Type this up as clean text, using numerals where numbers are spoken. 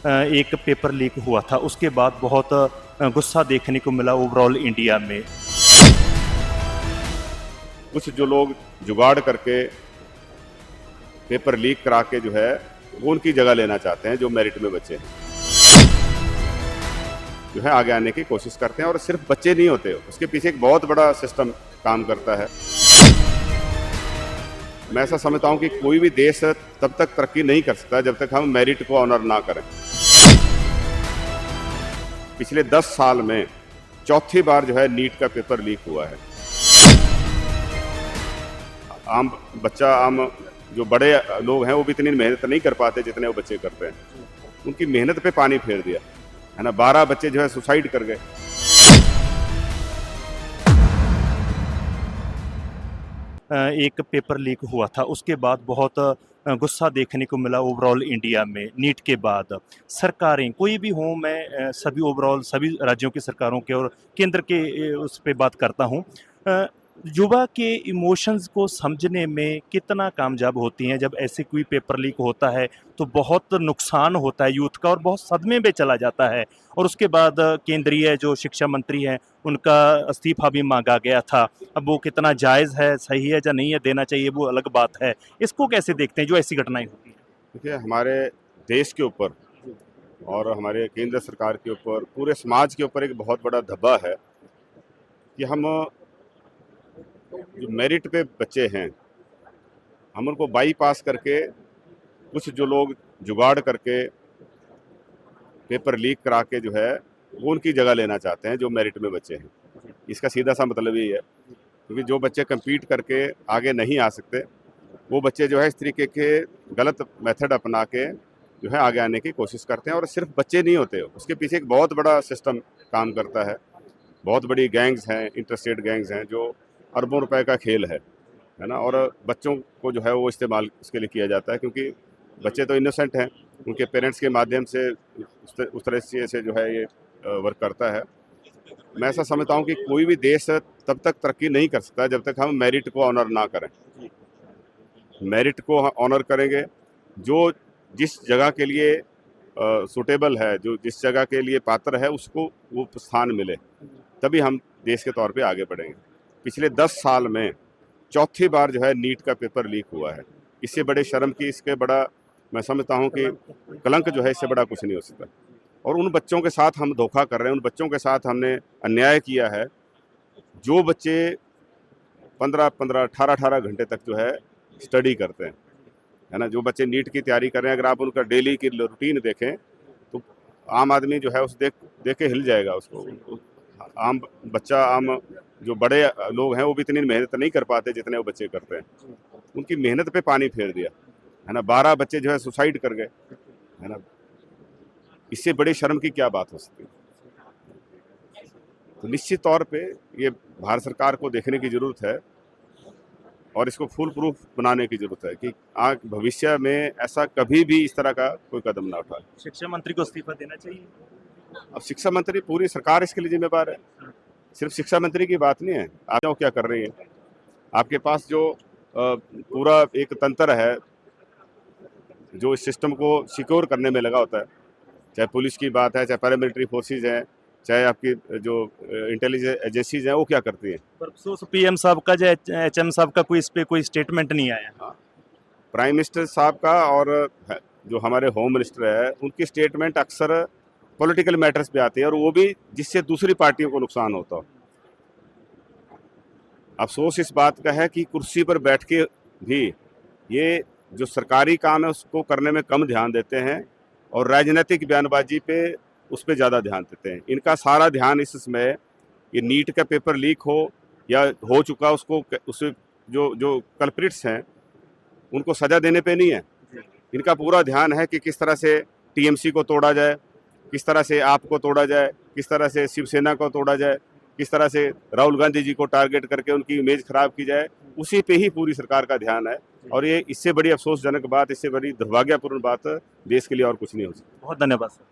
एक paper leak हुआ था, उसके बाद बहुत गुस्सा देखने को मिला ओवरऑल इंडिया में। कुछ जो लोग जुगाड़ करके पेपर लीक करा के जो है वो उनकी जगह लेना चाहते हैं, जो मेरिट में बच्चे हैं जो है आगे आने की कोशिश करते हैं। और सिर्फ बच्चे नहीं होते, उसके पीछे एक बहुत बड़ा सिस्टम काम करता है। मैं ऐसा समझता हूं कि कोई भी देश तब तक तरक्की नहीं कर सकता जब तक हम मेरिट को ऑनर ना करें। पिछले 10 साल में चौथी बार जो है नीट का पेपर लीक हुआ है। आम जो बड़े लोग हैं वो भी इतनी मेहनत नहीं कर पाते जितने वो बच्चे करते हैं। उनकी मेहनत पे पानी फेर दिया है ना। 12 बच्चे जो है सुसाइड कर गए। एक पेपर लीक हुआ था, उसके बाद बहुत गुस्सा देखने को मिला ओवरऑल इंडिया में। नीट के बाद सरकारें कोई भी हो, मैं सभी ओवरऑल सभी राज्यों की सरकारों के और केंद्र के उस पे बात करता हूँ। युवा के इमोशंस को समझने में कितना कामयाब होती हैं। जब ऐसे कोई पेपर लीक होता है तो बहुत नुकसान होता है यूथ का और बहुत सदमे में चला जाता है। और उसके बाद केंद्रीय जो शिक्षा मंत्री हैं उनका इस्तीफा भी मांगा गया था। अब वो कितना जायज़ है, सही है या नहीं है, देना चाहिए, वो अलग बात है। इसको कैसे देखते हैं जो ऐसी घटनाएं होती हैं? देखिए, हमारे देश के ऊपर और हमारे केंद्र सरकार के ऊपर, पूरे समाज के ऊपर एक बहुत बड़ा धब्बा है कि हम जो मेरिट पे बच्चे हैं हम उनको बाईपास करके, कुछ जो लोग जुगाड़ करके पेपर लीक करा के जो है वो उनकी जगह लेना चाहते हैं, जो मेरिट में बच्चे हैं। इसका सीधा सा मतलब यही है, क्योंकि जो बच्चे compete करके आगे नहीं आ सकते वो बच्चे जो है इस तरीके के गलत मेथड अपना के जो है आगे आने की कोशिश करते हैं। और सिर्फ बच्चे नहीं होते, उसके पीछे एक बहुत बड़ा सिस्टम काम करता है। बहुत बड़ी गैंग्स हैं, इंटरस्टेट गैंग्स हैं, जो अरबों रुपए का खेल है ना। और बच्चों को जो है वो इस्तेमाल इसके लिए किया जाता है, क्योंकि बच्चे तो इनोसेंट हैं। उनके पेरेंट्स के माध्यम से उस तरह से जो है ये वर्क करता है। मैं ऐसा समझता हूँ कि कोई भी देश तब तक तरक्की नहीं कर सकता जब तक हम मेरिट को ऑनर ना करें। मेरिट को ऑनर करेंगे, जो जिस जगह के लिए सूटेबल है, जो जिस जगह के लिए पात्र है, उसको वो स्थान मिले, तभी हम देश के तौर पे आगे बढ़ेंगे। पिछले 10 साल में चौथी बार जो है नीट का पेपर लीक हुआ है। इससे बड़े शर्म की, इसके बड़ा मैं समझता हूँ कि कलंक जो है, इससे बड़ा कुछ नहीं हो सकता। और उन बच्चों के साथ हम धोखा कर रहे हैं, उन बच्चों के साथ हमने अन्याय किया है, जो बच्चे 15-15, 18-18 घंटे तक जो है स्टडी करते हैं, है ना। जो बच्चे नीट की तैयारी कर रहे हैं, अगर आप उनका डेली की रूटीन देखें तो आम आदमी जो है उस देख के हिल जाएगा उसको। आम जो बड़े लोग हैं वो भी इतनी मेहनत नहीं कर पाते जितने वो बच्चे करते हैं। उनकी मेहनत पे पानी फेर दिया है ना। 12 बच्चे जो है सुसाइड कर गए, है ना। इससे बड़ी शर्म की क्या बात हो सकती है? तो निश्चित तौर पे ये भारत सरकार को देखने की जरूरत है और इसको फुल प्रूफ बनाने की जरूरत है कि आगे भविष्य में ऐसा कभी भी इस तरह का कोई कदम ना उठाए। शिक्षा मंत्री को इस्तीफा देना चाहिए। अब शिक्षा मंत्री, पूरी सरकार इसके लिए जिम्मेदार है। सिर्फ शिक्षा मंत्री की बात नहीं है। आप क्या कर रही है, आपके पास जो पूरा एक तंत्र है जो इस सिस्टम को सिक्योर करने में लगा होता है, चाहे पुलिस की बात है, चाहे पैरामिलिट्री फोर्सेज हैं, चाहे आपकी जो इंटेलिजेंस एजेंसीज हैं, वो क्या करती हैं। पर अफसोस पीएम साहब का या एचएम साहब का कोई इस पे कोई स्टेटमेंट नहीं आया। हाँ, प्राइम मिनिस्टर साहब का और जो हमारे होम मिनिस्टर है उनकी स्टेटमेंट अक्सर पॉलिटिकल मैटर्स पे आती है, और वो भी जिससे दूसरी पार्टियों को नुकसान होता हो। अफसोस इस बात का है कि कुर्सी पर बैठ के भी ये जो सरकारी काम है उसको करने में कम ध्यान देते हैं और राजनीतिक बयानबाजी पे उस पर ज़्यादा ध्यान देते हैं। इनका सारा ध्यान इस समय ये नीट का पेपर लीक हो या हो चुका उसको, उसे जो जो कल्प्रिट्स हैं उनको सज़ा देने पे नहीं है। इनका पूरा ध्यान है कि किस तरह से टीएमसी को तोड़ा जाए, किस तरह से आप को तोड़ा जाए, किस तरह से शिवसेना को तोड़ा जाए, किस तरह से राहुल गांधी जी को टारगेट करके उनकी इमेज खराब की जाए। उसी पे ही पूरी सरकार का ध्यान है, और ये इससे बड़ी अफसोसजनक बात, इससे बड़ी दुर्भाग्यपूर्ण बात देश के लिए और कुछ नहीं हो सकती। बहुत धन्यवाद सर।